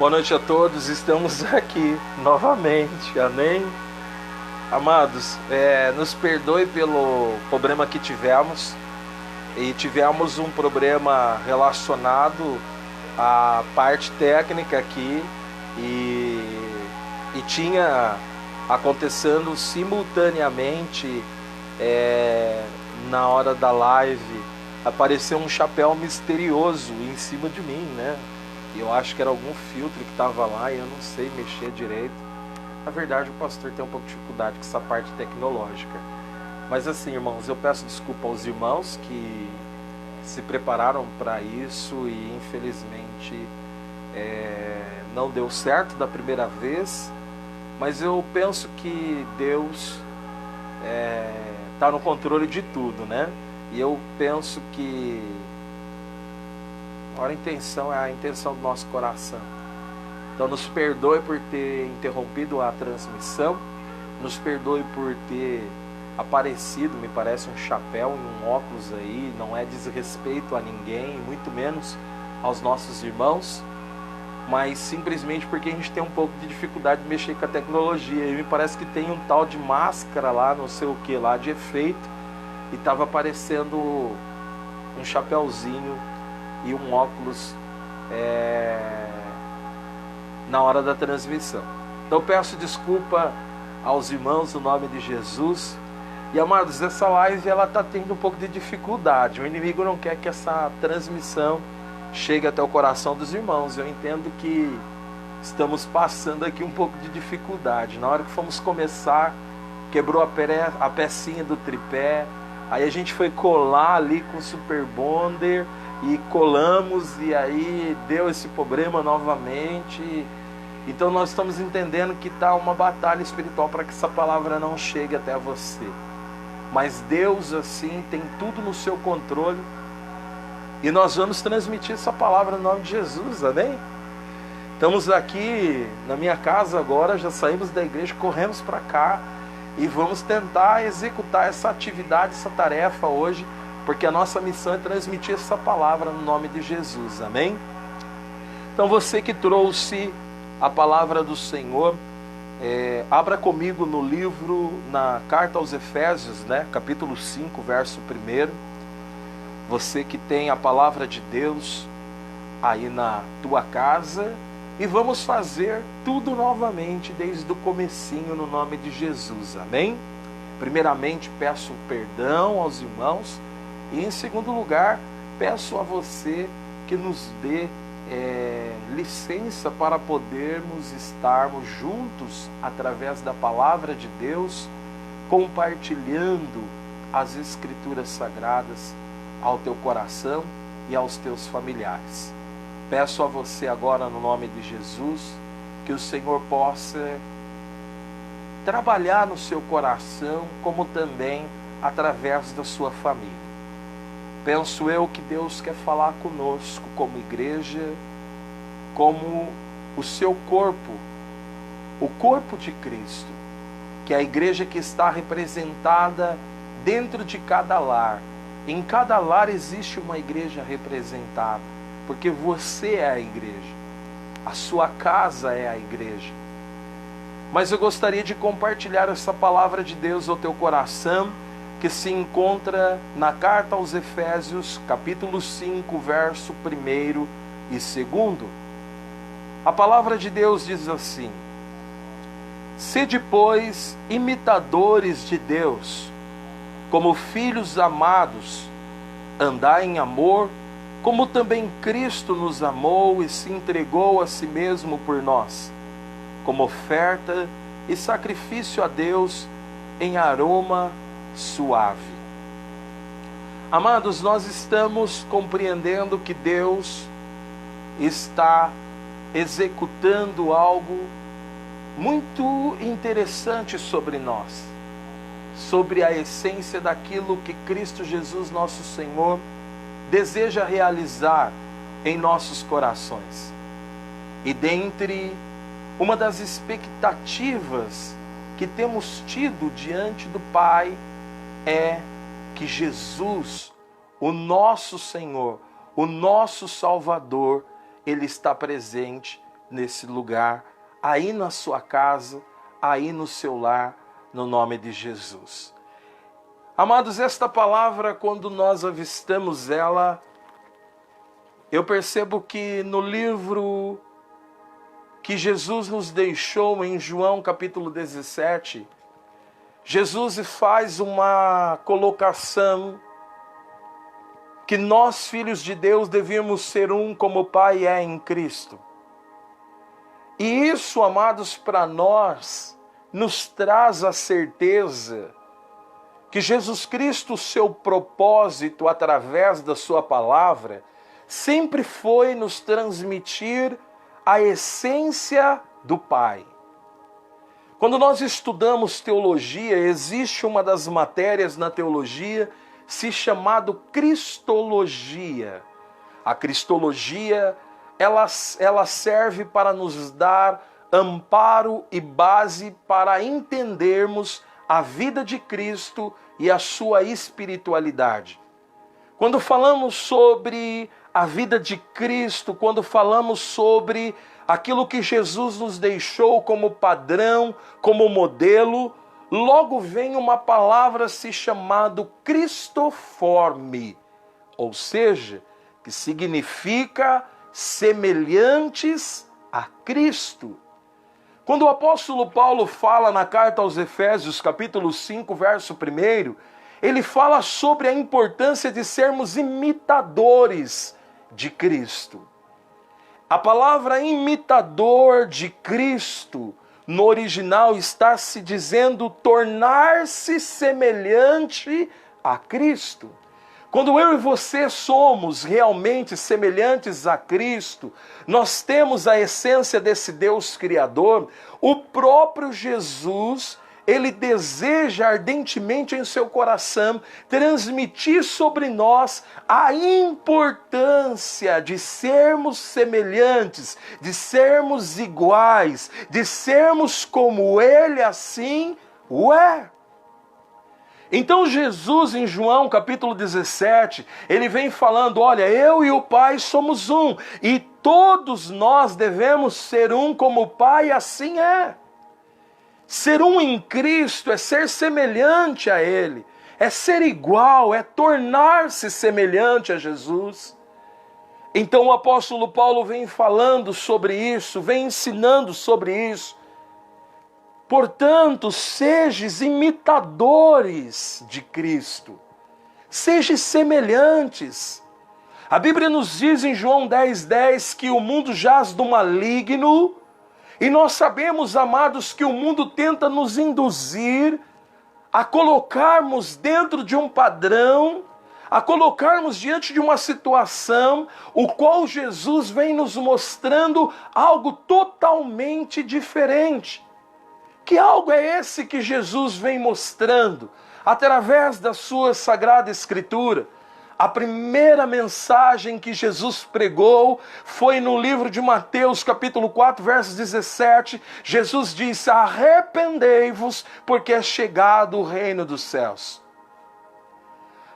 Boa noite a todos, estamos aqui novamente, amém? Amados, nos perdoe pelo problema que tivemos, e tivemos um problema relacionado à parte técnica aqui, e tinha acontecendo simultaneamente, na hora da live, apareceu um chapéu misterioso em cima de mim, né? Eu acho que era algum filtro que estava lá e eu não sei mexer direito. Na verdade, o pastor tem um pouco de dificuldade com essa parte tecnológica. Mas assim, irmãos, eu peço desculpa aos irmãos que se prepararam para isso e infelizmente não deu certo da primeira vez. Mas eu penso que Deus está no controle de tudo, né? E eu penso que a intenção é a intenção do nosso coração. Então nos perdoe por ter interrompido a transmissão, nos perdoe por ter aparecido, me parece um chapéu e um óculos aí, não é desrespeito a ninguém, muito menos aos nossos irmãos, mas simplesmente porque a gente tem um pouco de dificuldade de mexer com a tecnologia, e me parece que tem um tal de máscara lá, não sei o que lá, de efeito, e estava aparecendo um chapéuzinho e um óculos na hora da transmissão. Então eu peço desculpa aos irmãos no nome de Jesus. E amados, essa live ela está tendo um pouco de dificuldade. O inimigo não quer que essa transmissão chegue até o coração dos irmãos. Eu entendo que estamos passando aqui um pouco de dificuldade. Na hora que fomos começar, quebrou a pecinha do tripé. Aí a gente foi colar ali com o Super Bonder e colamos, e aí deu esse problema novamente. Então nós estamos entendendo que está uma batalha espiritual para que essa palavra não chegue até você. Mas Deus assim tem tudo no seu controle, e nós vamos transmitir essa palavra no nome de Jesus, amém? Estamos aqui na minha casa agora, já saímos da igreja, corremos para cá e vamos tentar executar essa atividade, essa tarefa hoje, porque a nossa missão é transmitir essa palavra no nome de Jesus, amém? Então você que trouxe a palavra do Senhor, abra comigo no livro, na carta aos Efésios, né, capítulo 5, verso 1. Você que tem a palavra de Deus aí na tua casa, e vamos fazer tudo novamente desde o comecinho no nome de Jesus, amém? Primeiramente peço perdão aos irmãos, e em segundo lugar peço a você que nos dê licença para podermos estarmos juntos através da palavra de Deus, compartilhando as escrituras sagradas ao teu coração e aos teus familiares. Peço a você agora no nome de Jesus que o Senhor possa trabalhar no seu coração, como também através da sua família. Penso eu que Deus quer falar conosco como igreja, como o seu corpo, o corpo de Cristo, que é a igreja que está representada dentro de cada lar. Em cada lar existe uma igreja representada, porque você é a igreja, a sua casa é a igreja. Mas eu gostaria de compartilhar essa palavra de Deus ao teu coração, que se encontra na carta aos Efésios, capítulo 5, verso 1 e 2. A palavra de Deus diz assim: sede, pois, imitadores de Deus, como filhos amados, andai em amor, como também Cristo nos amou e se entregou a si mesmo por nós, como oferta e sacrifício a Deus em aroma suave. Amados, nós estamos compreendendo que Deus está executando algo muito interessante sobre nós, sobre a essência daquilo que Cristo Jesus, nosso Senhor, deseja realizar em nossos corações. E dentre uma das expectativas que temos tido diante do Pai é que Jesus, o nosso Senhor, o nosso Salvador, Ele está presente nesse lugar, aí na sua casa, aí no seu lar, no nome de Jesus. Amados, esta palavra, quando nós avistamos ela, eu percebo que no livro que Jesus nos deixou em João capítulo 17, Jesus faz uma colocação que nós, filhos de Deus, devíamos ser um como o Pai é em Cristo. E isso, amados, para nós, nos traz a certeza que Jesus Cristo, seu propósito através da sua palavra, sempre foi nos transmitir a essência do Pai. Quando nós estudamos teologia, existe uma das matérias na teologia se chamado Cristologia. A Cristologia, ela serve para nos dar amparo e base para entendermos a vida de Cristo e a sua espiritualidade. Quando falamos sobre a vida de Cristo, quando falamos sobre aquilo que Jesus nos deixou como padrão, como modelo, logo vem uma palavra se chamado cristoforme, ou seja, que significa semelhantes a Cristo. Quando o apóstolo Paulo fala na carta aos Efésios, capítulo 5, verso 1, ele fala sobre a importância de sermos imitadores de Cristo. A palavra imitador de Cristo, no original, está se dizendo tornar-se semelhante a Cristo. Quando eu e você somos realmente semelhantes a Cristo, nós temos a essência desse Deus Criador, o próprio Jesus, ele deseja ardentemente em seu coração transmitir sobre nós a importância de sermos semelhantes, de sermos iguais, de sermos como ele assim o é. Então Jesus, em João capítulo 17, ele vem falando, olha, eu e o Pai somos um, e todos nós devemos ser um como o Pai assim é. Ser um em Cristo é ser semelhante a Ele, é ser igual, é tornar-se semelhante a Jesus. Então o apóstolo Paulo vem falando sobre isso, vem ensinando sobre isso. Portanto, sejais imitadores de Cristo, sejais semelhantes. A Bíblia nos diz em João 10:10 que o mundo jaz do maligno, e nós sabemos, amados, que o mundo tenta nos induzir a colocarmos dentro de um padrão, a colocarmos diante de uma situação, o qual Jesus vem nos mostrando algo totalmente diferente. Que algo é esse que Jesus vem mostrando através da sua Sagrada Escritura? A primeira mensagem que Jesus pregou foi no livro de Mateus, capítulo 4, verso 17. Jesus disse, arrependei-vos, porque é chegado o reino dos céus.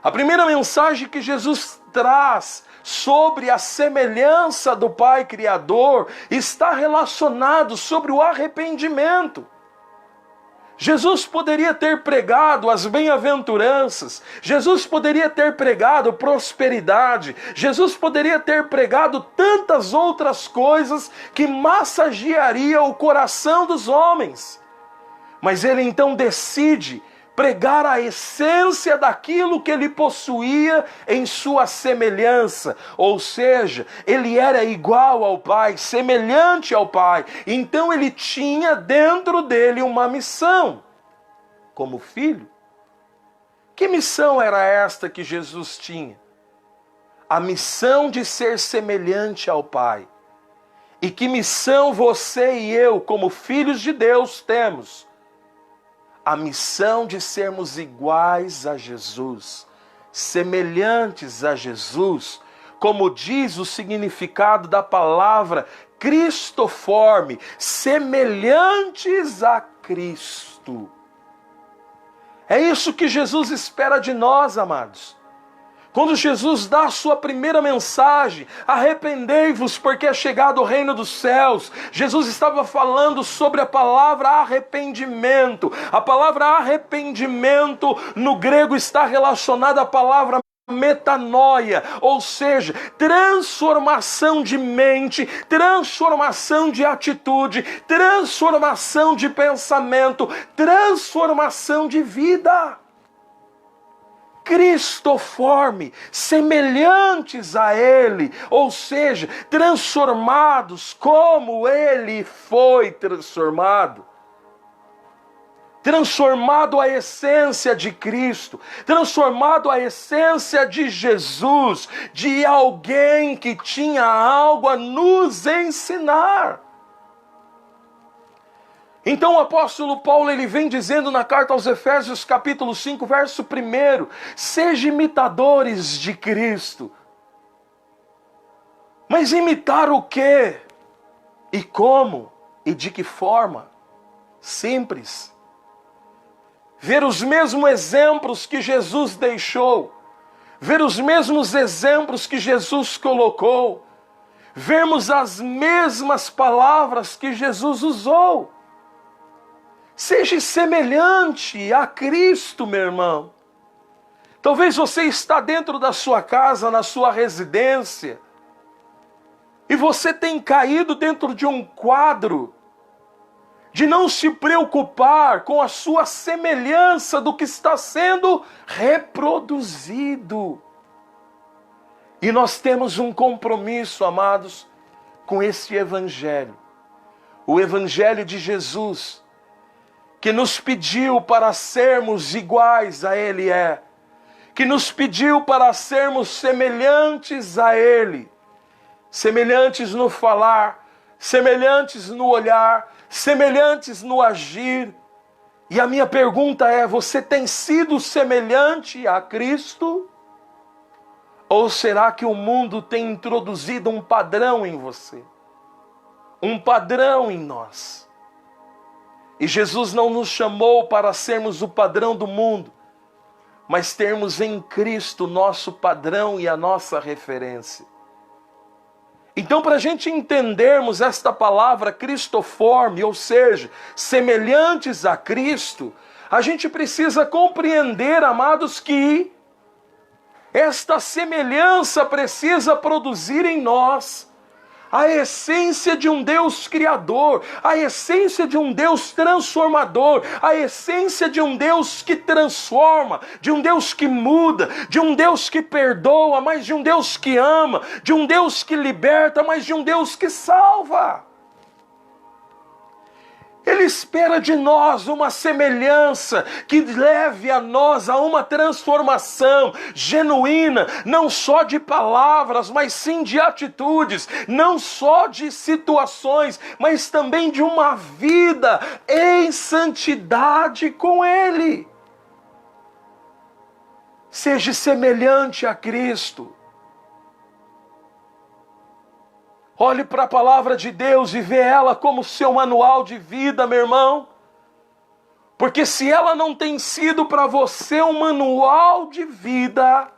A primeira mensagem que Jesus traz sobre a semelhança do Pai Criador está relacionado sobre o arrependimento. Jesus poderia ter pregado as bem-aventuranças, Jesus poderia ter pregado prosperidade, Jesus poderia ter pregado tantas outras coisas que massagearia o coração dos homens. Mas ele então decide pregar a essência daquilo que ele possuía em sua semelhança, ou seja, ele era igual ao Pai, semelhante ao Pai, então ele tinha dentro dele uma missão, como filho. Que missão era esta que Jesus tinha? A missão de ser semelhante ao Pai. E que missão você e eu, como filhos de Deus, temos? A missão de sermos iguais a Jesus, semelhantes a Jesus, como diz o significado da palavra cristoforme, semelhantes a Cristo. É isso que Jesus espera de nós, amados. Quando Jesus dá a sua primeira mensagem, arrependei-vos porque é chegado o reino dos céus, Jesus estava falando sobre a palavra arrependimento. A palavra arrependimento no grego está relacionada à palavra metanoia, ou seja, transformação de mente, transformação de atitude, transformação de pensamento, transformação de vida. Cristoforme, semelhantes a Ele, ou seja, transformados como Ele foi transformado. Transformado à essência de Cristo, transformado à essência de Jesus, de alguém que tinha algo a nos ensinar. Então o apóstolo Paulo ele vem dizendo na carta aos Efésios capítulo 5, verso 1, seja imitadores de Cristo. Mas imitar o quê? E como? E de que forma? Simples. Ver os mesmos exemplos que Jesus deixou, ver os mesmos exemplos que Jesus colocou, vermos as mesmas palavras que Jesus usou. Seja semelhante a Cristo, meu irmão. Talvez você está dentro da sua casa, na sua residência, e você tem caído dentro de um quadro de não se preocupar com a sua semelhança do que está sendo reproduzido. E nós temos um compromisso, amados, com esse evangelho. O evangelho de Jesus, que nos pediu para sermos iguais a Ele que nos pediu para sermos semelhantes a Ele, semelhantes no falar, semelhantes no olhar, semelhantes no agir. E a minha pergunta é, você tem sido semelhante a Cristo? Ou será que o mundo tem introduzido um padrão em você? Um padrão em nós? E Jesus não nos chamou para sermos o padrão do mundo, mas termos em Cristo nosso padrão e a nossa referência. Então, para a gente entendermos esta palavra cristoforme, ou seja, semelhantes a Cristo, a gente precisa compreender, amados, que esta semelhança precisa produzir em nós a essência de um Deus criador, a essência de um Deus transformador, a essência de um Deus que transforma, de um Deus que muda, de um Deus que perdoa, mas de um Deus que ama, de um Deus que liberta, mas de um Deus que salva. Ele espera de nós uma semelhança que leve a nós a uma transformação genuína, não só de palavras, mas sim de atitudes, não só de situações, mas também de uma vida em santidade com Ele. Seja semelhante a Cristo. Olhe para a palavra de Deus e vê ela como seu manual de vida, meu irmão. Porque se ela não tem sido para você um manual de vida,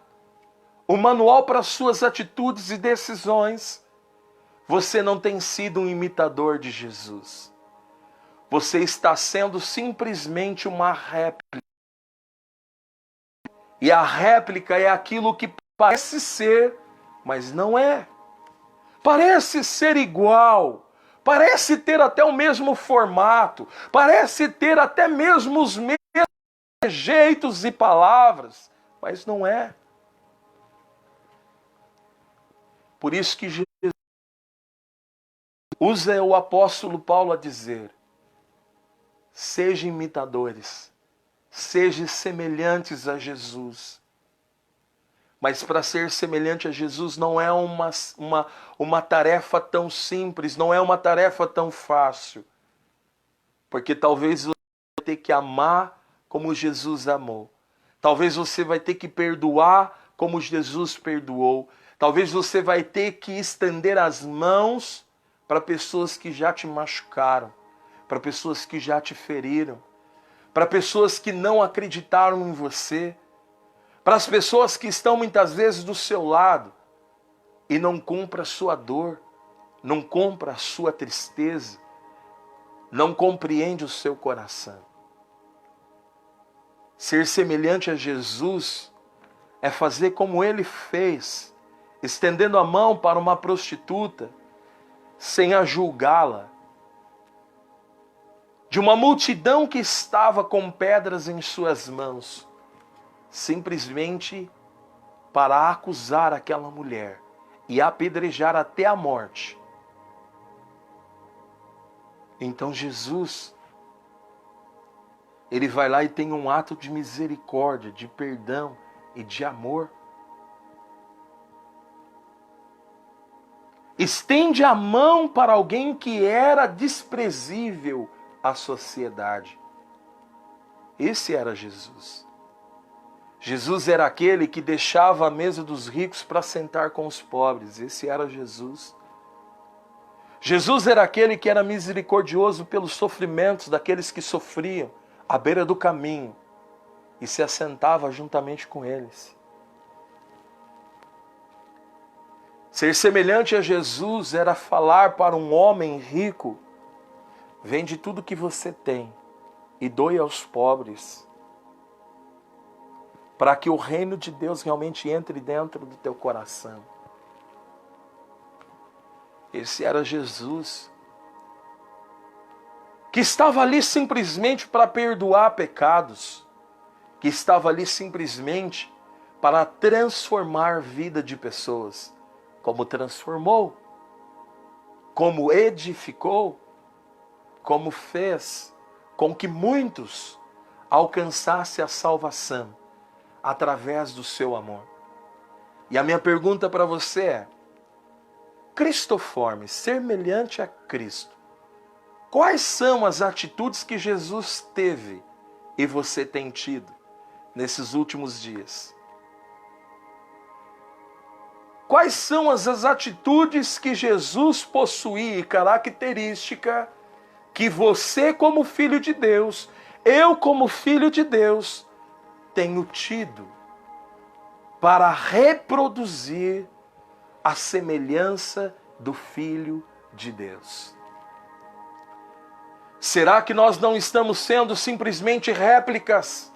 um manual para suas atitudes e decisões, você não tem sido um imitador de Jesus. Você está sendo simplesmente uma réplica. E a réplica é aquilo que parece ser, mas não é. Parece ser igual, parece ter até o mesmo formato, parece ter até mesmo os mesmos jeitos e palavras, mas não é. Por isso que Jesus usa o apóstolo Paulo a dizer, sejam imitadores, sejam semelhantes a Jesus. Mas para ser semelhante a Jesus não é uma tarefa tão simples, não é uma tarefa tão fácil. Porque talvez você vai ter que amar como Jesus amou. Talvez você vai ter que perdoar como Jesus perdoou. Talvez você vai ter que estender as mãos para pessoas que já te machucaram, para pessoas que já te feriram, para pessoas que não acreditaram em você, para as pessoas que estão muitas vezes do seu lado e não compra a sua dor, não compra a sua tristeza, não compreende o seu coração. Ser semelhante a Jesus é fazer como ele fez, estendendo a mão para uma prostituta, sem a julgá-la, de uma multidão que estava com pedras em suas mãos, simplesmente para acusar aquela mulher e apedrejar até a morte. Então Jesus, ele vai lá e tem um ato de misericórdia, de perdão e de amor. Estende a mão para alguém que era desprezível à sociedade. Esse era Jesus. Jesus era aquele que deixava a mesa dos ricos para sentar com os pobres. Esse era Jesus. Jesus era aquele que era misericordioso pelos sofrimentos daqueles que sofriam à beira do caminho e se assentava juntamente com eles. Ser semelhante a Jesus era falar para um homem rico: vende tudo que você tem e doe aos pobres, para que o reino de Deus realmente entre dentro do teu coração. Esse era Jesus, que estava ali simplesmente para perdoar pecados, que estava ali simplesmente para transformar a vida de pessoas, como transformou, como edificou, como fez com que muitos alcançassem a salvação através do seu amor. E a minha pergunta para você é: Cristoforme, semelhante a Cristo, quais são as atitudes que Jesus teve e você tem tido nesses últimos dias? Quais são as atitudes que Jesus possuía, característica que você como filho de Deus, eu como filho de Deus, tenho tido para reproduzir a semelhança do Filho de Deus? Será que nós não estamos sendo simplesmente réplicas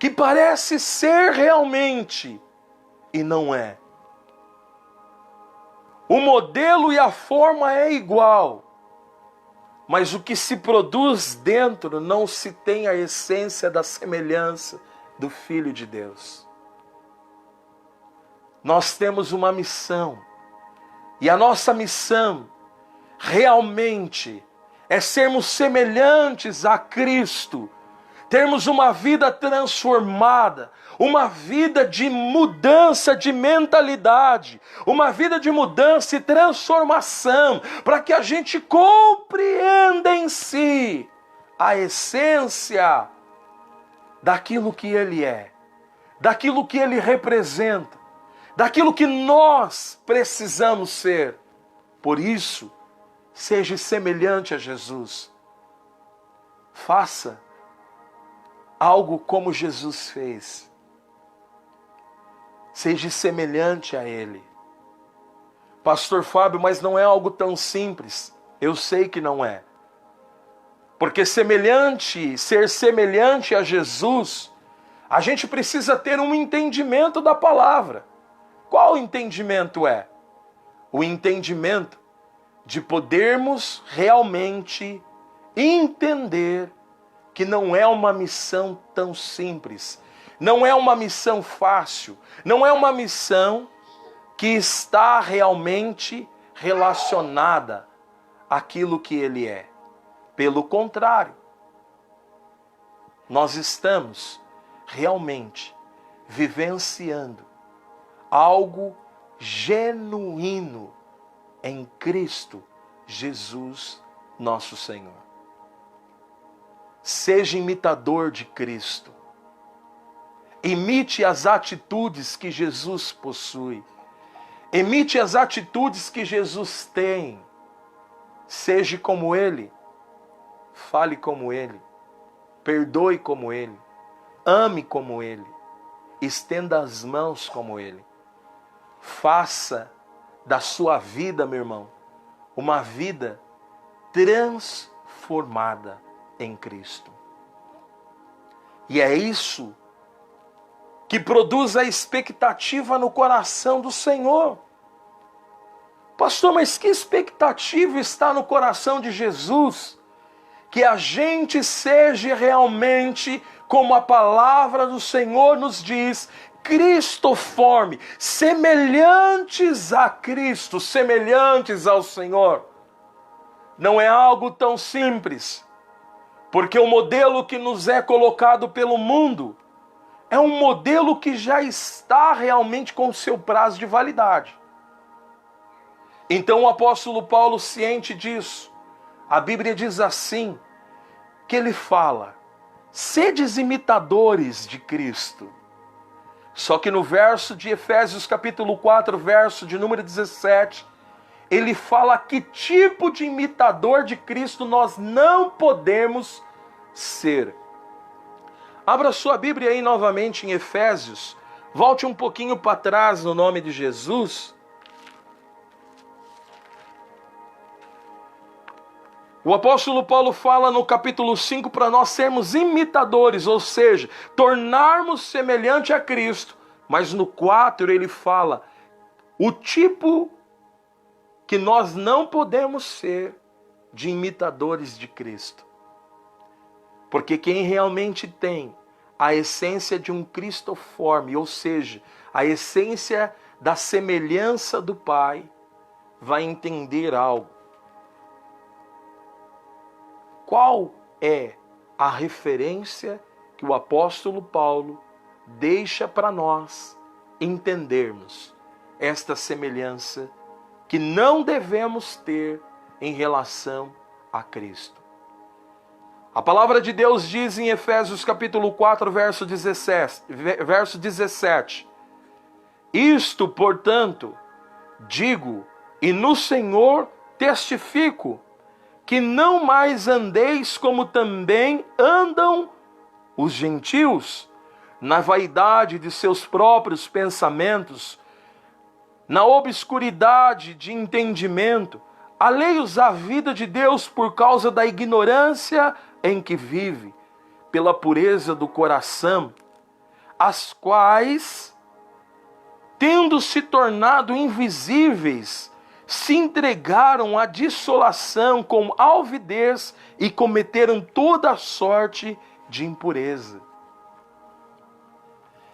que parece ser realmente e não é? O modelo e a forma é igual, mas o que se produz dentro não se tem a essência da semelhança do Filho de Deus. Nós temos uma missão, e a nossa missão realmente é sermos semelhantes a Cristo, termos uma vida transformada, uma vida de mudança de mentalidade, uma vida de mudança e transformação, para que a gente compreenda em si a essência daquilo que Ele é, daquilo que Ele representa, daquilo que nós precisamos ser. Por isso, seja semelhante a Jesus. Faça algo como Jesus fez. Seja semelhante a Ele. Pastor Fábio, mas não é algo tão simples. Eu sei que não é. Porque ser semelhante a Jesus, a gente precisa ter um entendimento da palavra. Qual entendimento é? O entendimento de podermos realmente entender que não é uma missão tão simples, não é uma missão fácil, não é uma missão que está realmente relacionada àquilo que Ele é. Pelo contrário, nós estamos realmente vivenciando algo genuíno em Cristo Jesus, nosso Senhor. Seja imitador de Cristo. Imite as atitudes que Jesus possui. Imite as atitudes que Jesus tem. Seja como Ele. Fale como Ele. Perdoe como Ele. Ame como Ele. estenda as mãos como Ele. Faça da sua vida, meu irmão, uma vida transformada em Cristo. E é isso que produz a expectativa no coração do Senhor. Pastor, mas que expectativa está no coração de Jesus? Que a gente seja realmente, como a palavra do Senhor nos diz, cristoforme, semelhantes a Cristo, semelhantes ao Senhor. Não é algo tão simples, porque o modelo que nos é colocado pelo mundo é um modelo que já está realmente com o seu prazo de validade. Então o apóstolo Paulo, ciente disso, a Bíblia diz assim, que ele fala, sedes imitadores de Cristo. Só que no verso de Efésios capítulo 4, verso de número 17, ele fala que tipo de imitador de Cristo nós não podemos ser. Abra sua Bíblia aí novamente em Efésios, volte um pouquinho para trás no nome de Jesus. O apóstolo Paulo fala no capítulo 5 para nós sermos imitadores, ou seja, tornarmos semelhante a Cristo. Mas no 4 ele fala o tipo que nós não podemos ser de imitadores de Cristo. Porque quem realmente tem a essência de um cristoforme, ou seja, a essência da semelhança do Pai, vai entender algo. Qual é a referência que o apóstolo Paulo deixa para nós entendermos esta semelhança que não devemos ter em relação a Cristo? A palavra de Deus diz em Efésios capítulo 4, verso 17, isto, portanto, digo, e no Senhor testifico, que não mais andeis como também andam os gentios, na vaidade de seus próprios pensamentos, na obscuridade de entendimento, alheios à vida de Deus por causa da ignorância em que vive, pela pureza do coração, as quais, tendo se tornado invisíveis, se entregaram à dissolação com alvidez e cometeram toda a sorte de impureza.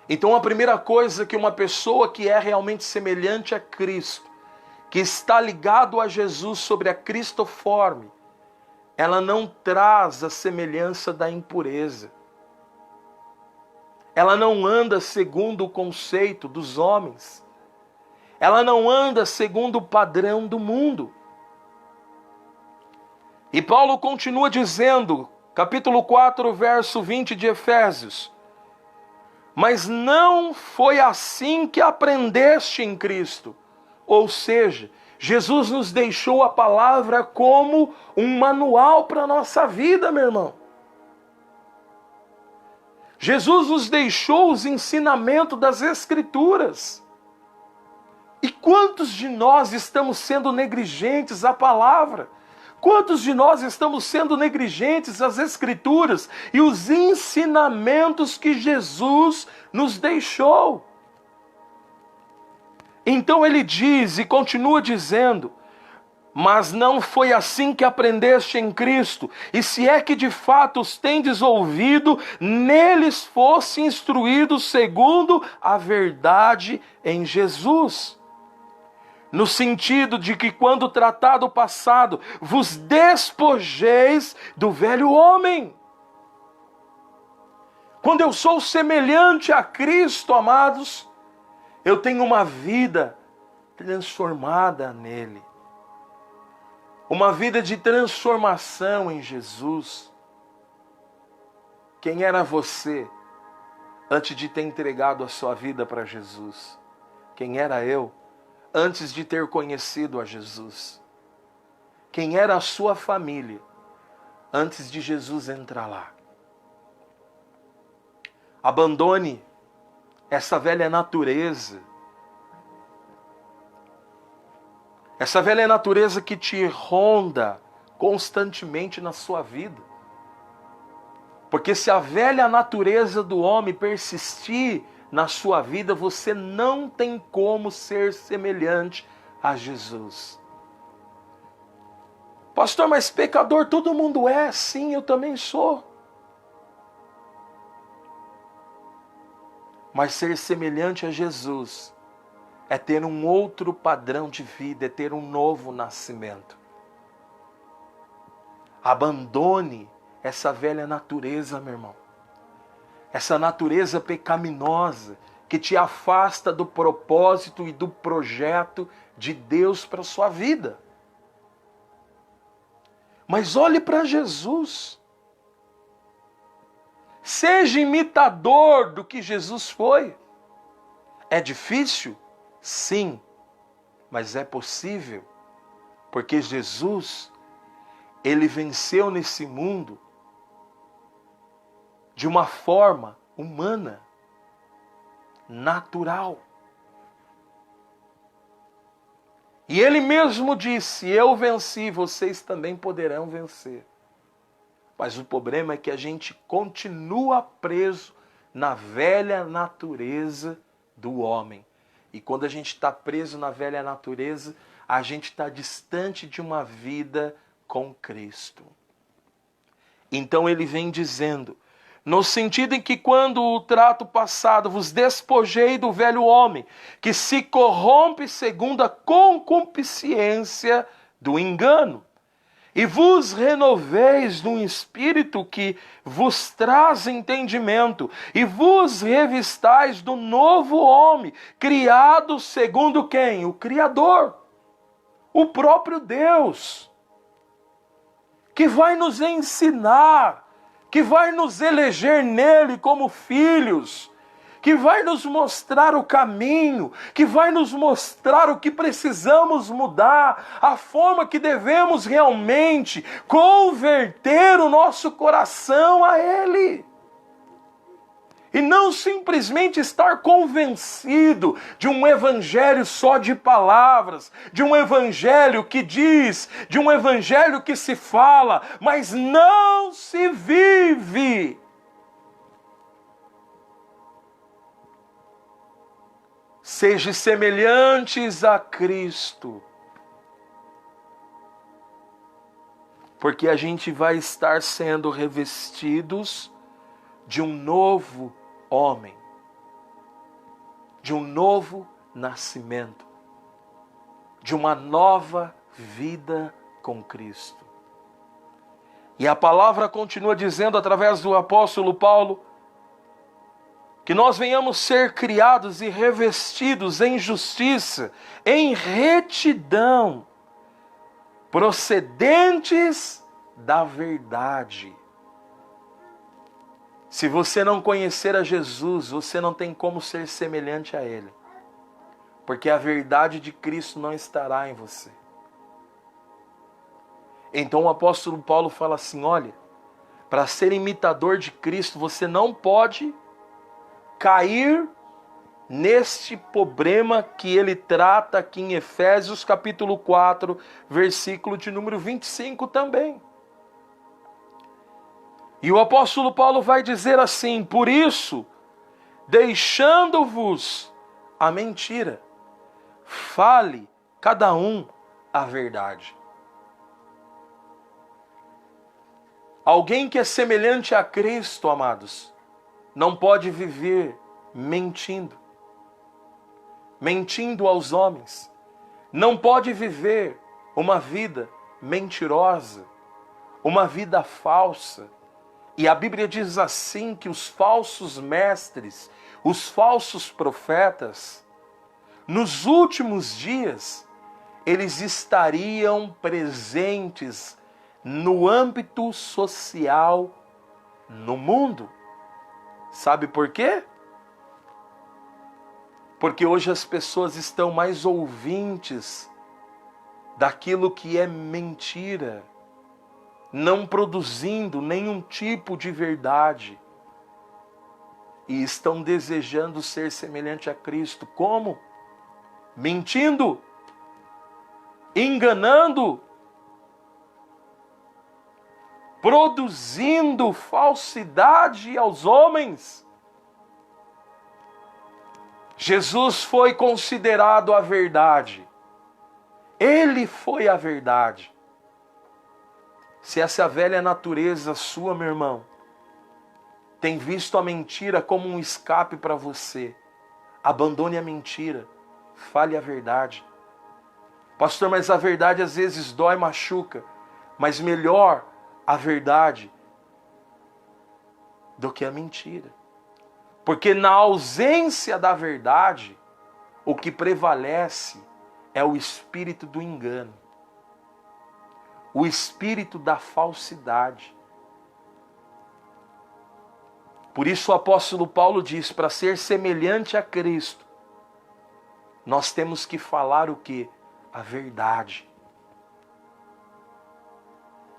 Então a primeira coisa que uma pessoa que é realmente semelhante a Cristo, que está ligado a Jesus sobre a cristoforme, ela não traz a semelhança da impureza. Ela não anda segundo o conceito dos homens. Ela não anda segundo o padrão do mundo. E Paulo continua dizendo, capítulo 4, verso 20 de Efésios, mas não foi assim que aprendeste em Cristo. Ou seja, Jesus nos deixou a palavra como um manual para a nossa vida, meu irmão. Jesus nos deixou os ensinamentos das Escrituras. E quantos de nós estamos sendo negligentes à palavra? Quantos de nós estamos sendo negligentes às Escrituras e os ensinamentos que Jesus nos deixou? Então ele diz e continua dizendo, mas não foi assim que aprendeste em Cristo, e se é que de fato os tendes ouvido, neles fosse instruído segundo a verdade em Jesus. No sentido de que quando tratado o passado, vos despojeis do velho homem. Quando eu sou semelhante a Cristo, amados, eu tenho uma vida transformada nele. Uma vida de transformação em Jesus. Quem era você antes de ter entregado a sua vida para Jesus? Quem era eu antes de ter conhecido a Jesus? Quem era a sua família antes de Jesus entrar lá? Abandone essa velha natureza. Essa velha natureza que te ronda constantemente na sua vida. Porque se a velha natureza do homem persistir na sua vida, você não tem como ser semelhante a Jesus. Pastor, mas pecador todo mundo é? Sim, eu também sou. Mas ser semelhante a Jesus é ter um outro padrão de vida, é ter um novo nascimento. Abandone essa velha natureza, meu irmão. Essa natureza pecaminosa que te afasta do propósito e do projeto de Deus para a sua vida. Mas olhe para Jesus. Seja imitador do que Jesus foi. É difícil? Sim, mas é possível. Porque Jesus, ele venceu nesse mundo de uma forma humana, natural. E ele mesmo disse, eu venci, vocês também poderão vencer. Mas o problema é que a gente continua preso na velha natureza do homem. E quando a gente está preso na velha natureza, a gente está distante de uma vida com Cristo. Então ele vem dizendo, no sentido em que quando o trato passado vos despojei do velho homem, que se corrompe segundo a concupiscência do engano, e vos renoveis num espírito que vos traz entendimento, e vos revistais do novo homem, criado segundo quem? O Criador, o próprio Deus, que vai nos ensinar, que vai nos eleger nele como filhos, que vai nos mostrar o caminho, que vai nos mostrar o que precisamos mudar, a forma que devemos realmente converter o nosso coração a ele. E não simplesmente estar convencido de um evangelho só de palavras, de um evangelho que diz, de um evangelho que se fala, mas não se vive. Sejam semelhantes a Cristo, porque a gente vai estar sendo revestidos de um novo homem, de um novo nascimento, de uma nova vida com Cristo. E a palavra continua dizendo através do apóstolo Paulo, que nós venhamos ser criados e revestidos em justiça, em retidão, procedentes da verdade. Se você não conhecer a Jesus, você não tem como ser semelhante a Ele. Porque a verdade de Cristo não estará em você. Então o apóstolo Paulo fala assim, olha, para ser imitador de Cristo, você não pode cair neste problema que ele trata aqui em Efésios capítulo 4, versículo de número 25 também. E o apóstolo Paulo vai dizer assim, por isso, deixando-vos a mentira, fale cada um a verdade. Alguém que é semelhante a Cristo, amados, não pode viver mentindo. Mentindo aos homens. Não pode viver uma vida mentirosa, uma vida falsa. E a Bíblia diz assim que os falsos mestres, os falsos profetas, nos últimos dias, eles estariam presentes no âmbito social no mundo. Sabe por quê? Porque hoje as pessoas estão mais ouvintes daquilo que é mentira, não produzindo nenhum tipo de verdade. e estão desejando ser semelhante a Cristo. Como? Mentindo, enganando, produzindo falsidade aos homens. Jesus foi considerado a verdade. Ele foi a verdade. Se essa velha natureza sua, meu irmão, tem visto a mentira como um escape para você, abandone a mentira, fale a verdade. Pastor, mas a verdade às vezes dói, machuca, mas melhor a verdade do que a mentira. Porque na ausência da verdade, o que prevalece é o espírito do engano, o espírito da falsidade. Por isso o apóstolo Paulo diz, para ser semelhante a Cristo, nós temos que falar o quê? A verdade.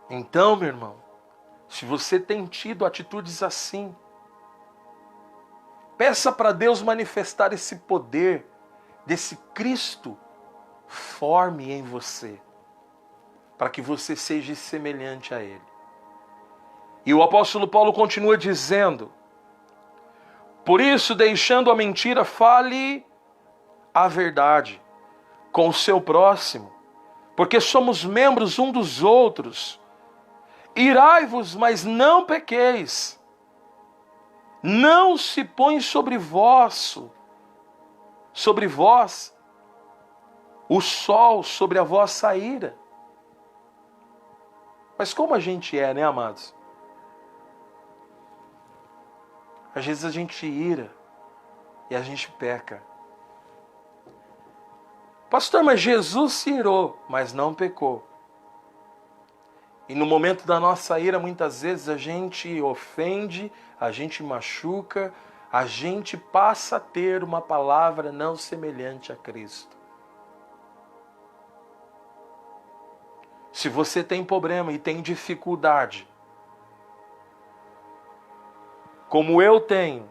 Então, meu irmão, se você tem tido atitudes assim, peça para Deus manifestar esse poder desse Cristo forme em você, para que você seja semelhante a Ele. E o apóstolo Paulo continua dizendo, por isso, deixando a mentira, fale a verdade com o seu próximo, porque somos membros um dos outros. Irai-vos, mas não pequeis. Não se põe sobre vós o sol, sobre a vossa ira. Mas como a gente é, né, amados? Às vezes a gente ira e a gente peca. Pastor, mas Jesus se irou, mas não pecou. E no momento da nossa ira, muitas vezes a gente ofende, a gente machuca, a gente passa a ter uma palavra não semelhante a Cristo. Se você tem problema e tem dificuldade, como eu tenho,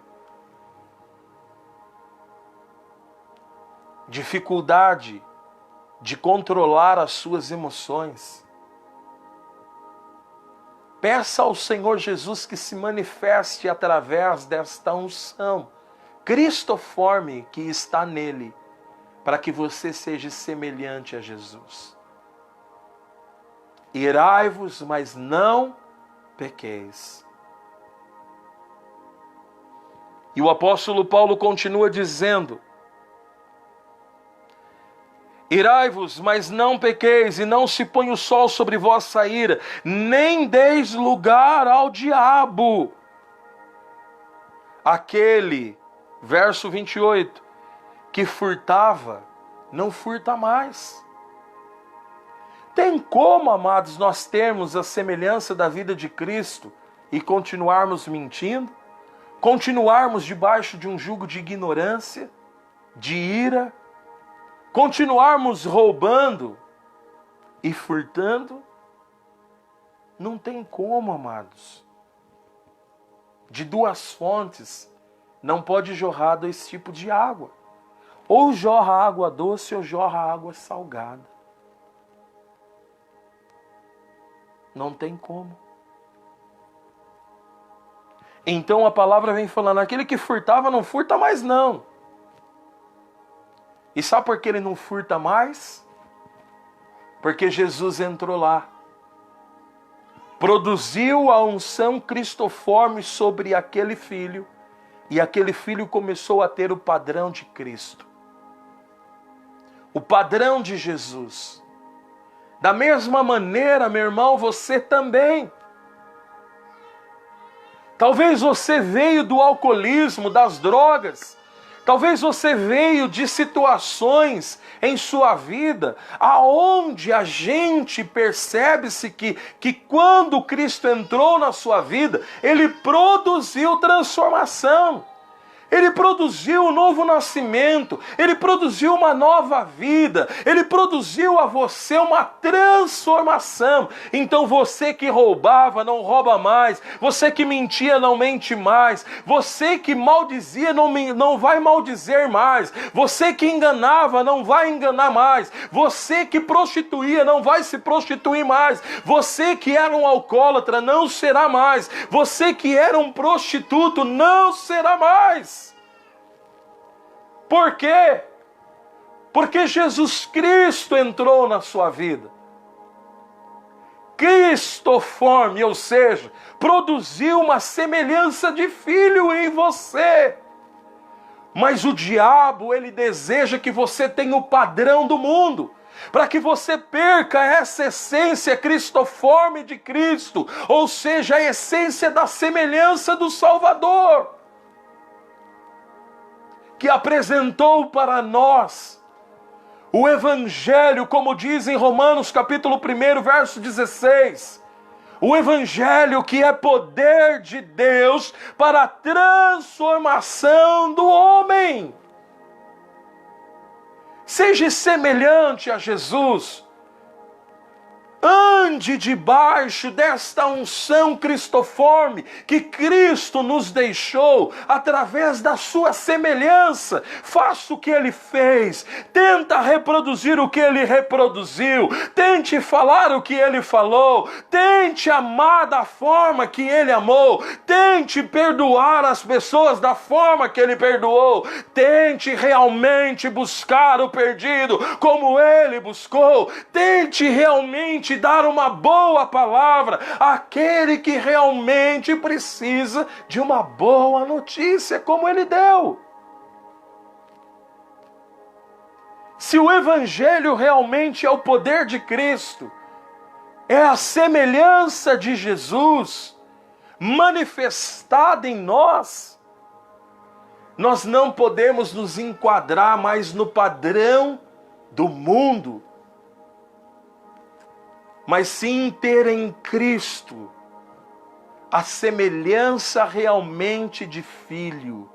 dificuldade de controlar as suas emoções, peça ao Senhor Jesus que se manifeste através desta unção cristoforme que está nele, para que você seja semelhante a Jesus. Irai-vos, mas não pequeis. E o apóstolo Paulo continua dizendo, irai-vos, mas não pequeis, e não se põe o sol sobre vossa ira, nem deis lugar ao diabo. Aquele, verso 28, que furtava, não furta mais. Tem como, amados, nós termos a semelhança da vida de Cristo e continuarmos mentindo? Continuarmos debaixo de um jugo de ignorância, de ira? Continuarmos roubando e furtando? Não tem como, amados. De duas fontes não pode jorrar dois tipos de água. Ou jorra água doce ou jorra água salgada. Não tem como. Então a palavra vem falando, aquele que furtava não furta mais não. E sabe por que ele não furta mais? Porque Jesus entrou lá. Produziu a unção cristoforme sobre aquele filho. E aquele filho começou a ter o padrão de Cristo. O padrão de Jesus. Da mesma maneira, meu irmão, você também. Talvez você veio do alcoolismo, das drogas. Talvez você veio de situações em sua vida aonde a gente percebe-se que quando Cristo entrou na sua vida, Ele produziu transformação. Ele produziu um novo nascimento, Ele produziu uma nova vida, Ele produziu a você uma transformação. Então você que roubava, não rouba mais, você que mentia, não mente mais, você que maldizia, não vai maldizer mais, você que enganava, não vai enganar mais, você que prostituía, não vai se prostituir mais, você que era um alcoólatra, não será mais, você que era um prostituto, não será mais. Por quê? Porque Jesus Cristo entrou na sua vida. Cristoforme, ou seja, produziu uma semelhança de filho em você. Mas o diabo, ele deseja que você tenha o padrão do mundo, para que você perca essa essência cristoforme de Cristo, ou seja, a essência da semelhança do Salvador, que apresentou para nós o Evangelho, como diz em Romanos capítulo 1, verso 16. O Evangelho que é poder de Deus para a transformação do homem. Seja semelhante a Jesus. Ande debaixo desta unção cristoforme que Cristo nos deixou através da sua semelhança. Faça o que Ele fez. Tenta reproduzir o que Ele reproduziu. Tente falar o que Ele falou. Tente amar da forma que Ele amou. Tente perdoar as pessoas da forma que Ele perdoou. Tente realmente buscar o perdido como Ele buscou. Tente realmente dar uma boa palavra àquele que realmente precisa de uma boa notícia, como Ele deu. Se o Evangelho realmente é o poder de Cristo, é a semelhança de Jesus manifestada em nós, nós não podemos nos enquadrar mais no padrão do mundo, mas sim ter em Cristo a semelhança realmente de Filho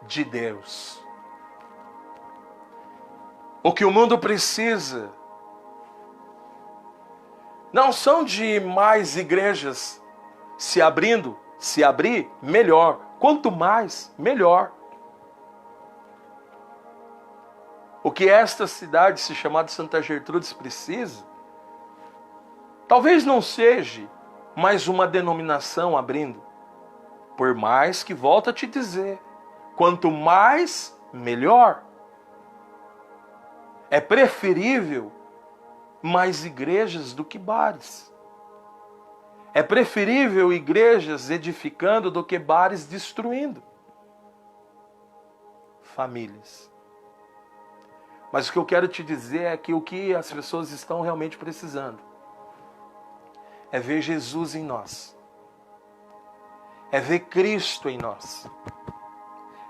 de Deus. O que o mundo precisa não são de mais igrejas se abrir, melhor. Quanto mais, melhor. O que esta cidade, se chamada Santa Gertrudes, precisa, talvez não seja mais uma denominação abrindo. Por mais que, volto a te dizer, quanto mais, melhor. É preferível mais igrejas do que bares. É preferível igrejas edificando do que bares destruindo famílias. Mas o que eu quero te dizer é que o que as pessoas estão realmente precisando é ver Jesus em nós. É ver Cristo em nós.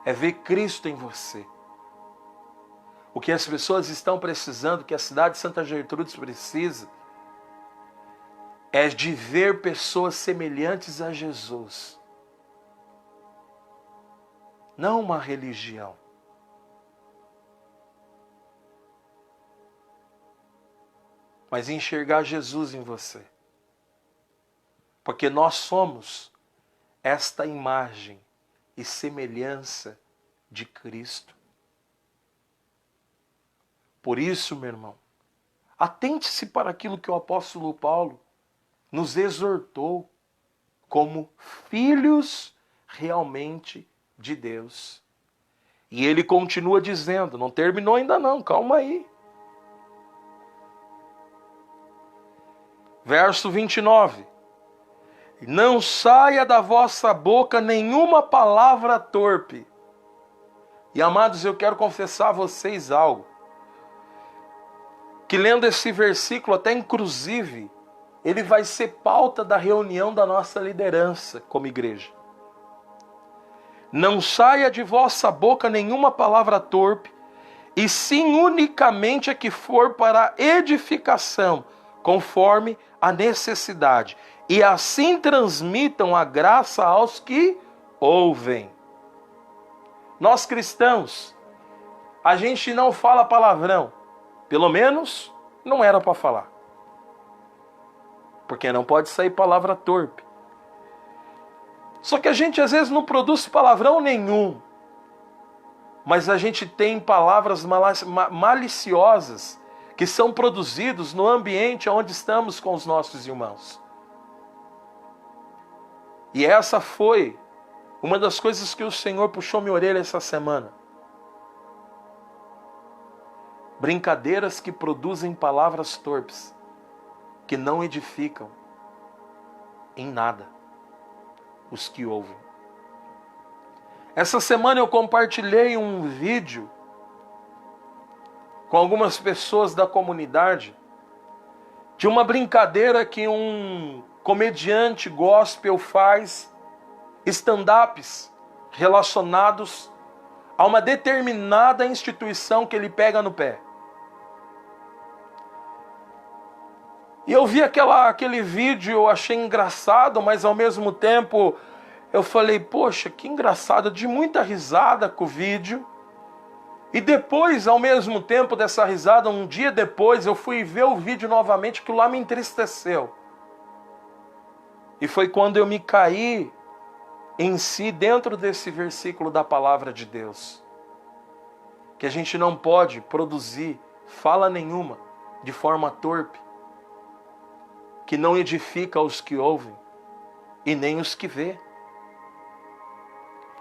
É ver Cristo em você. O que as pessoas estão precisando, que a cidade de Santa Gertrudes precisa, é de ver pessoas semelhantes a Jesus. Não uma religião. Mas enxergar Jesus em você. Porque nós somos esta imagem e semelhança de Cristo. Por isso, meu irmão, atente-se para aquilo que o apóstolo Paulo nos exortou como filhos realmente de Deus. E ele continua dizendo, não terminou ainda não, calma aí. Verso 29. Não saia da vossa boca nenhuma palavra torpe. E amados, eu quero confessar a vocês algo. Que lendo esse versículo, até inclusive, ele vai ser pauta da reunião da nossa liderança como igreja. Não saia de vossa boca nenhuma palavra torpe, e sim unicamente a que for para edificação, conforme a necessidade. E assim transmitam a graça aos que ouvem. Nós cristãos, a gente não fala palavrão. Pelo menos não era para falar. Porque não pode sair palavra torpe. Só que a gente às vezes não produz palavrão nenhum. Mas a gente tem palavras maliciosas que são produzidos no ambiente onde estamos com os nossos irmãos. E essa foi uma das coisas que o Senhor puxou minha orelha essa semana. Brincadeiras que produzem palavras torpes, que não edificam em nada os que ouvem. Essa semana eu compartilhei um vídeo com algumas pessoas da comunidade de uma brincadeira que um comediante gospel faz, stand-ups relacionados a uma determinada instituição que ele pega no pé. E eu vi aquele vídeo, eu achei engraçado, mas ao mesmo tempo eu falei, poxa, que engraçado, eu dei muita risada com o vídeo. E depois, ao mesmo tempo dessa risada, um dia depois, eu fui ver o vídeo novamente, que lá me entristeceu. E foi quando eu me caí em si dentro desse versículo da palavra de Deus. Que a gente não pode produzir fala nenhuma de forma torpe, que não edifica os que ouvem e nem os que vê.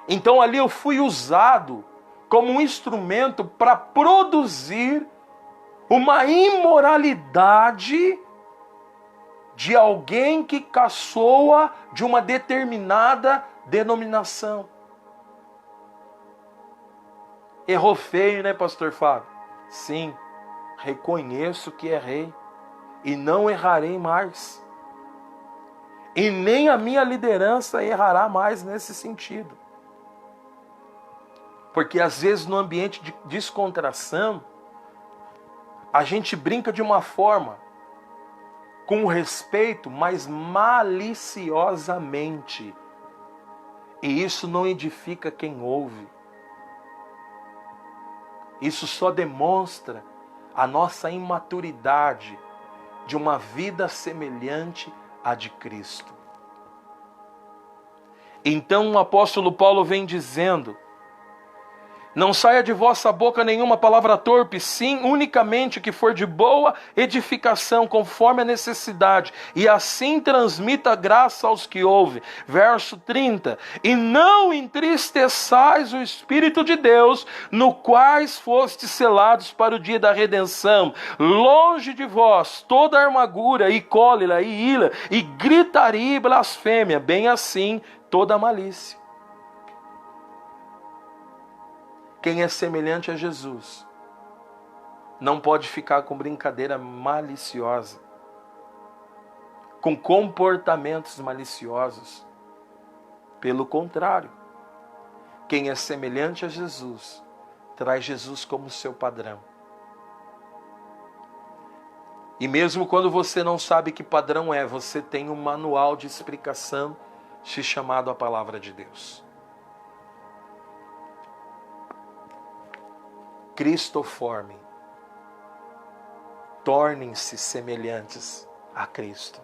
Então ali eu fui usado como um instrumento para produzir uma imoralidade de alguém que caçoa de uma determinada denominação. Errou feio, né, pastor Fábio? Sim, reconheço que errei e não errarei mais. E nem a minha liderança errará mais nesse sentido. Porque às vezes no ambiente de descontração, a gente brinca de uma forma, com respeito, mas maliciosamente. E isso não edifica quem ouve. Isso só demonstra a nossa imaturidade de uma vida semelhante à de Cristo. Então o apóstolo Paulo vem dizendo: não saia de vossa boca nenhuma palavra torpe, sim, unicamente que for de boa edificação, conforme a necessidade, e assim transmita graça aos que ouvem. Verso 30, e não entristeçais o Espírito de Deus, no quais fostes selados para o dia da redenção. Longe de vós toda amargura e cólera e ira, e gritaria e blasfêmia, bem assim toda malícia. Quem é semelhante a Jesus não pode ficar com brincadeira maliciosa, com comportamentos maliciosos. Pelo contrário, quem é semelhante a Jesus traz Jesus como seu padrão. E mesmo quando você não sabe que padrão é, você tem um manual de explicação chamado a Palavra de Deus. Cristoforme. Tornem-se semelhantes a Cristo.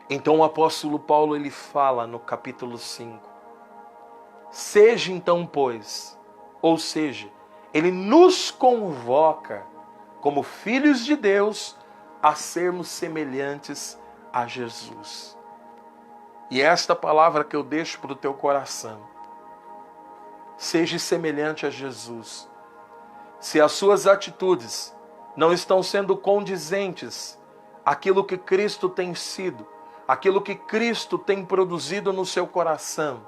Então o apóstolo Paulo ele fala no capítulo 5. Seja então, pois, ou seja, ele nos convoca como filhos de Deus a sermos semelhantes a Jesus. E esta palavra que eu deixo para o teu coração. Seja semelhante a Jesus. Se as suas atitudes não estão sendo condizentes àquilo que Cristo tem sido, aquilo que Cristo tem produzido no seu coração,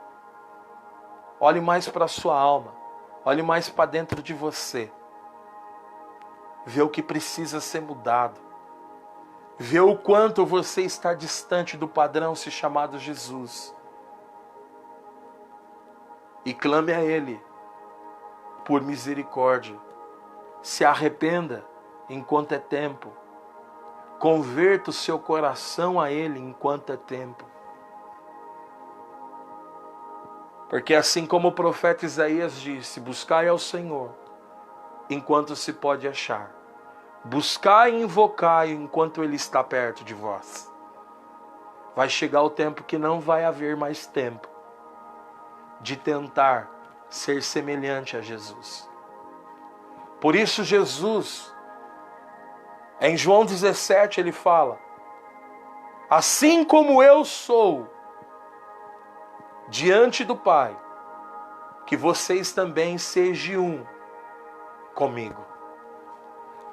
olhe mais para a sua alma, olhe mais para dentro de você. Vê o que precisa ser mudado. Vê o quanto você está distante do padrão se chamado Jesus. E clame a Ele por misericórdia. Se arrependa enquanto é tempo. Converta o seu coração a Ele enquanto é tempo. Porque assim como o profeta Isaías disse, buscai ao Senhor enquanto se pode achar. Buscai e invocai enquanto Ele está perto de vós. Vai chegar o tempo que não vai haver mais tempo de tentar ser semelhante a Jesus. Por isso Jesus, em João 17, ele fala: assim como eu sou diante do Pai, que vocês também sejam um comigo.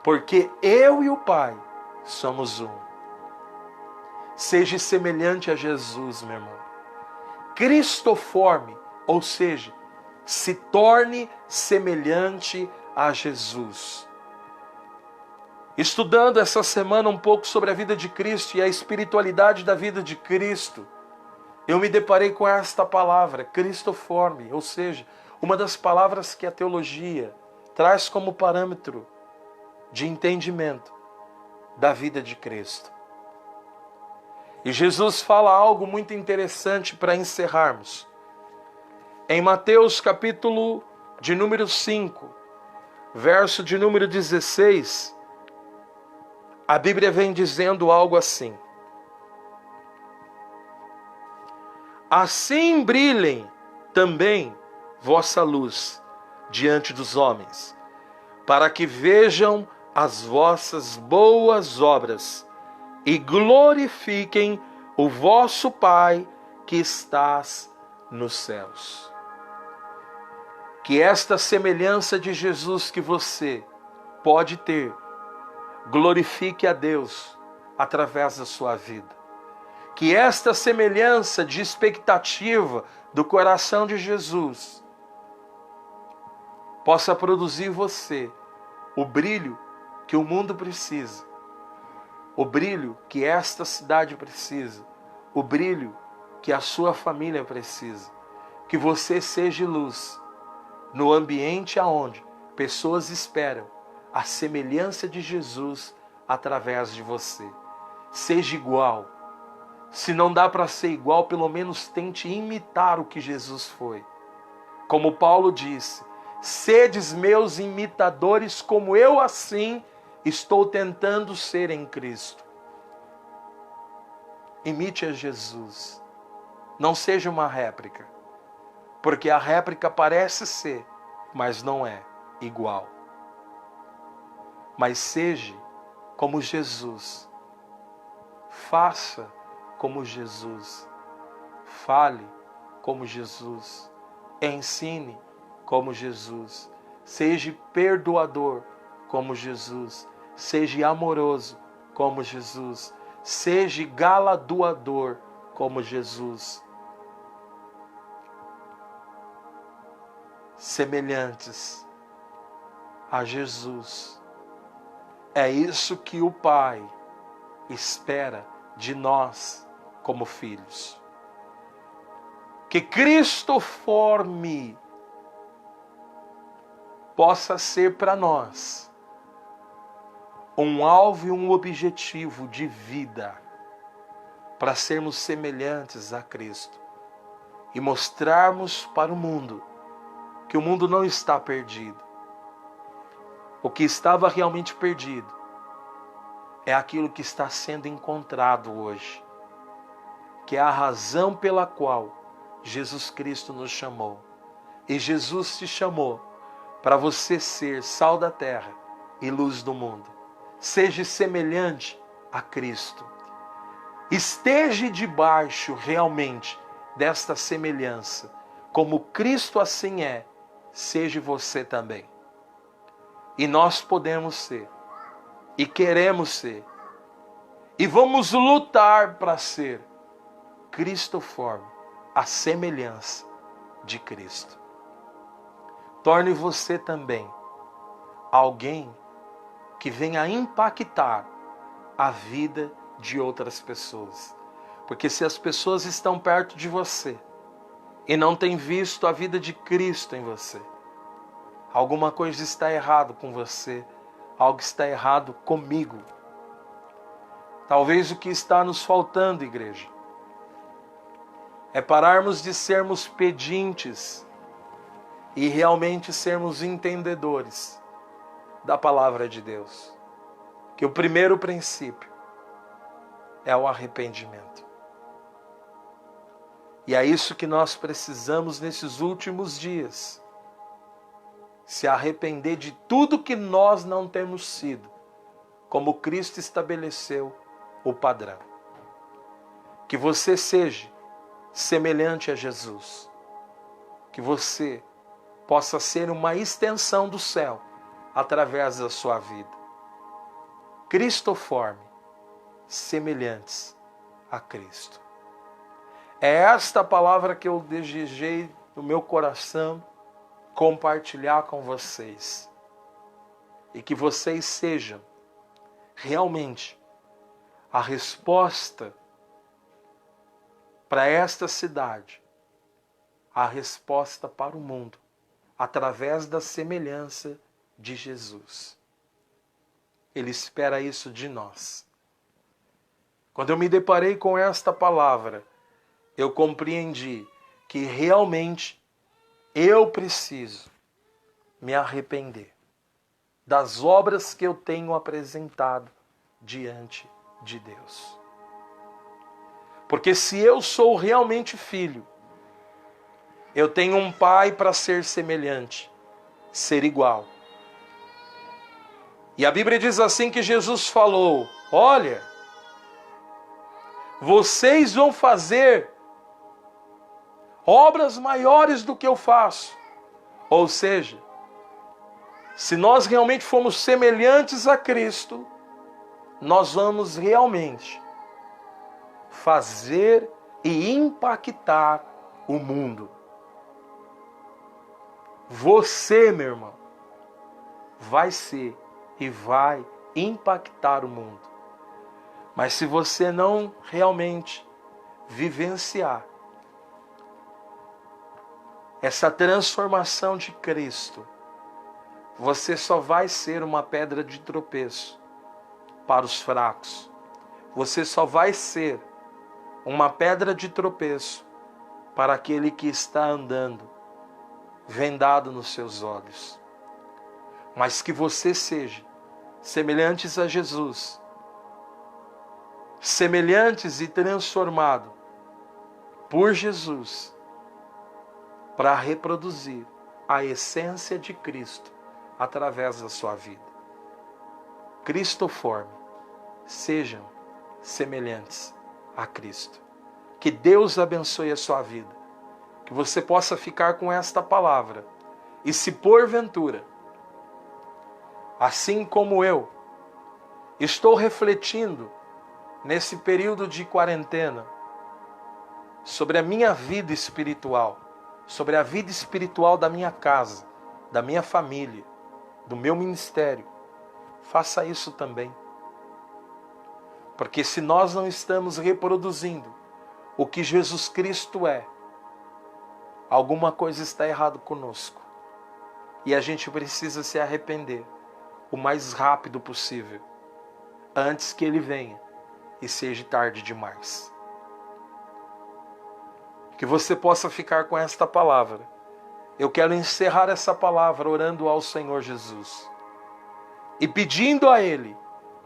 Porque eu e o Pai somos um. Seja semelhante a Jesus, meu irmão. Cristoforme, ou seja, se torne semelhante a Jesus. Estudando essa semana um pouco sobre a vida de Cristo e a espiritualidade da vida de Cristo, eu me deparei com esta palavra, Cristoforme, ou seja, uma das palavras que a teologia traz como parâmetro de entendimento da vida de Cristo. E Jesus fala algo muito interessante para encerrarmos. Em Mateus capítulo de número 5, verso de número 16, a Bíblia vem dizendo algo assim: assim brilhem também vossa luz diante dos homens, para que vejam as vossas boas obras e glorifiquem o vosso Pai que estás nos céus. Que esta semelhança de Jesus que você pode ter, glorifique a Deus através da sua vida. Que esta semelhança de expectativa do coração de Jesus possa produzir em você o brilho que o mundo precisa, o brilho que esta cidade precisa, o brilho que a sua família precisa. Que você seja luz no ambiente aonde pessoas esperam a semelhança de Jesus através de você. Seja igual. Se não dá para ser igual, pelo menos tente imitar o que Jesus foi. Como Paulo disse: sedes meus imitadores, como eu assim estou tentando ser em Cristo. Imite a Jesus. Não seja uma réplica. Porque a réplica parece ser, mas não é igual. Mas seja como Jesus. Faça como Jesus. Fale como Jesus. Ensine como Jesus. Seja perdoador como Jesus. Seja amoroso como Jesus. Seja galardoador como Jesus. Semelhantes a Jesus. É isso que o Pai espera de nós como filhos. Que Cristoforme possa ser para nós um alvo e um objetivo de vida, para sermos semelhantes a Cristo e mostrarmos para o mundo que o mundo não está perdido. O que estava realmente perdido é aquilo que está sendo encontrado hoje, que é a razão pela qual Jesus Cristo nos chamou. E Jesus te chamou para você ser sal da terra e luz do mundo. Seja semelhante a Cristo. Esteja debaixo realmente desta semelhança. Como Cristo assim é, seja você também. E nós podemos ser. E queremos ser. E vamos lutar para ser Cristoforme, a semelhança de Cristo. Torne você também alguém que venha impactar a vida de outras pessoas. Porque se as pessoas estão perto de você e não têm visto a vida de Cristo em você, alguma coisa está errado com você, algo está errado comigo. Talvez o que está nos faltando, igreja, é pararmos de sermos pedintes e realmente sermos entendedores da palavra de Deus. Que o primeiro princípio é o arrependimento. E é isso que nós precisamos nesses últimos dias. Se arrepender de tudo que nós não temos sido, como Cristo estabeleceu o padrão. Que você seja semelhante a Jesus. Que você possa ser uma extensão do céu através da sua vida. Cristoforme, semelhantes a Cristo. É esta palavra que eu desejei no meu coração compartilhar com vocês. E que vocês sejam realmente a resposta para esta cidade, a resposta para o mundo, através da semelhança de Jesus. Ele espera isso de nós. Quando eu me deparei com esta palavra, eu compreendi que realmente eu preciso me arrepender das obras que eu tenho apresentado diante de Deus. Porque se eu sou realmente filho, eu tenho um pai para ser semelhante, ser igual. E a Bíblia diz assim que Jesus falou: olha, vocês vão fazer obras maiores do que eu faço. Ou seja, se nós realmente formos semelhantes a Cristo, nós vamos realmente fazer e impactar o mundo. Você, meu irmão, vai ser e vai impactar o mundo. Mas se você não realmente vivenciar essa transformação de Cristo, você só vai ser uma pedra de tropeço para os fracos. Você só vai ser uma pedra de tropeço para aquele que está andando vendado nos seus olhos. Mas que você seja semelhantes a Jesus, semelhantes e transformado por Jesus, para reproduzir a essência de Cristo através da sua vida. Cristoforme, sejam semelhantes a Cristo. Que Deus abençoe a sua vida. Que você possa ficar com esta palavra. E se porventura, assim como eu, estou refletindo nesse período de quarentena sobre a minha vida espiritual, sobre a vida espiritual da minha casa, da minha família, do meu ministério, faça isso também. Porque se nós não estamos reproduzindo o que Jesus Cristo é, alguma coisa está errada conosco. E a gente precisa se arrepender o mais rápido possível, antes que Ele venha e seja tarde demais. Que você possa ficar com esta palavra. Eu quero encerrar essa palavra orando ao Senhor Jesus e pedindo a Ele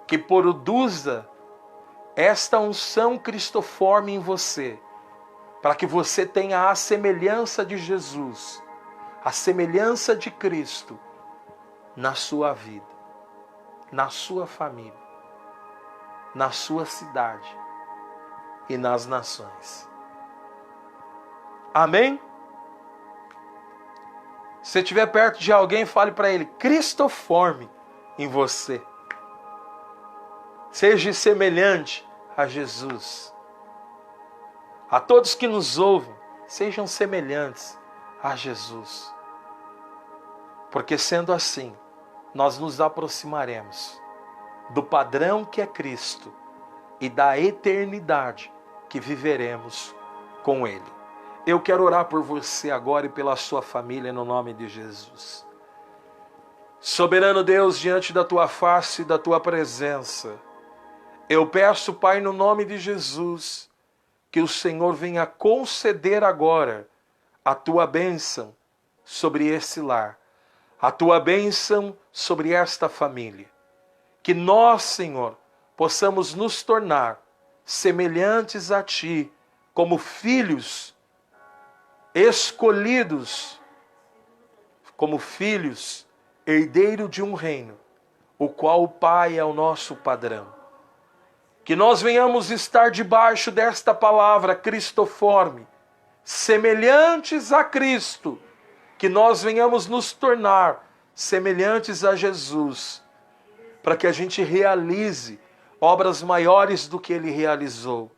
que produza esta unção cristoforme em você, para que você tenha a semelhança de Jesus, a semelhança de Cristo na sua vida, na sua família, na sua cidade e nas nações. Amém? Se estiver perto de alguém, fale para ele: Cristoforme em você. Seja semelhante a Jesus. A todos que nos ouvem, sejam semelhantes a Jesus. Porque sendo assim, nós nos aproximaremos do padrão que é Cristo e da eternidade que viveremos com Ele. Eu quero orar por você agora e pela sua família no nome de Jesus. Soberano Deus, diante da Tua face e da Tua presença, eu peço, Pai, no nome de Jesus, que o Senhor venha conceder agora a tua bênção sobre esse lar, a tua bênção sobre esta família. Que nós, Senhor, possamos nos tornar semelhantes a Ti, como filhos escolhidos, como filhos herdeiros de um reino, o qual o Pai é o nosso padrão. Que nós venhamos estar debaixo desta palavra cristoforme, semelhantes a Cristo, que nós venhamos nos tornar semelhantes a Jesus, para que a gente realize obras maiores do que Ele realizou.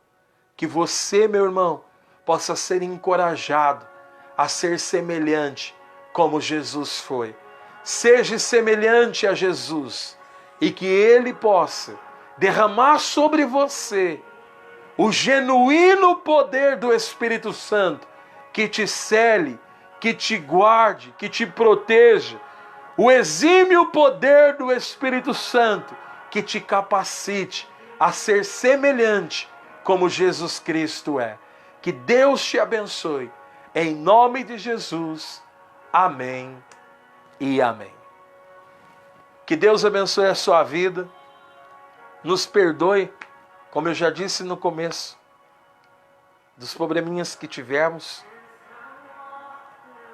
Que você, meu irmão, possa ser encorajado a ser semelhante como Jesus foi. Seja semelhante a Jesus e que Ele possa derramar sobre você o genuíno poder do Espírito Santo, que te cele, que te guarde, que te proteja. O exímio poder do Espírito Santo, que te capacite a ser semelhante como Jesus Cristo é. Que Deus te abençoe. Em nome de Jesus. Amém e amém. Que Deus abençoe a sua vida. Nos perdoe, como eu já disse no começo, dos probleminhas que tivemos.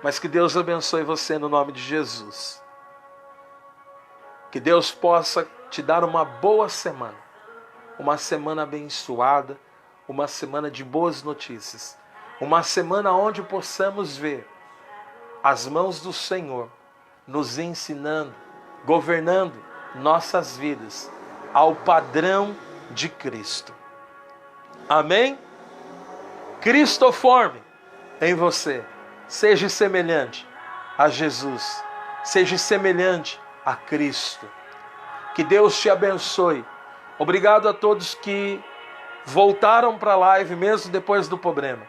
Mas que Deus abençoe você no nome de Jesus. Que Deus possa te dar uma boa semana. Uma semana abençoada. Uma semana de boas notícias. Uma semana onde possamos ver as mãos do Senhor nos ensinando, governando nossas vidas ao padrão de Cristo. Amém? Cristoforme em você. Seja semelhante a Jesus. Seja semelhante a Cristo. Que Deus te abençoe. Obrigado a todos que voltaram para a live mesmo depois do problema.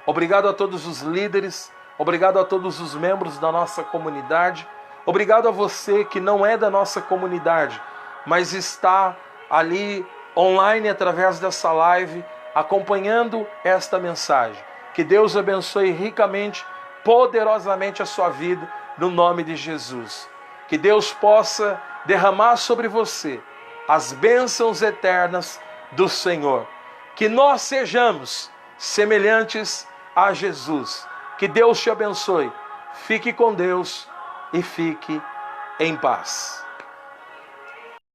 Obrigado a todos os líderes. Obrigado a todos os membros da nossa comunidade. Obrigado a você que não é da nossa comunidade, mas está ali online através dessa live, acompanhando esta mensagem. Que Deus abençoe ricamente, poderosamente a sua vida, no nome de Jesus. Que Deus possa derramar sobre você as bênçãos eternas do Senhor. Que nós sejamos semelhantes a Jesus. Que Deus te abençoe. Fique com Deus e fique em paz.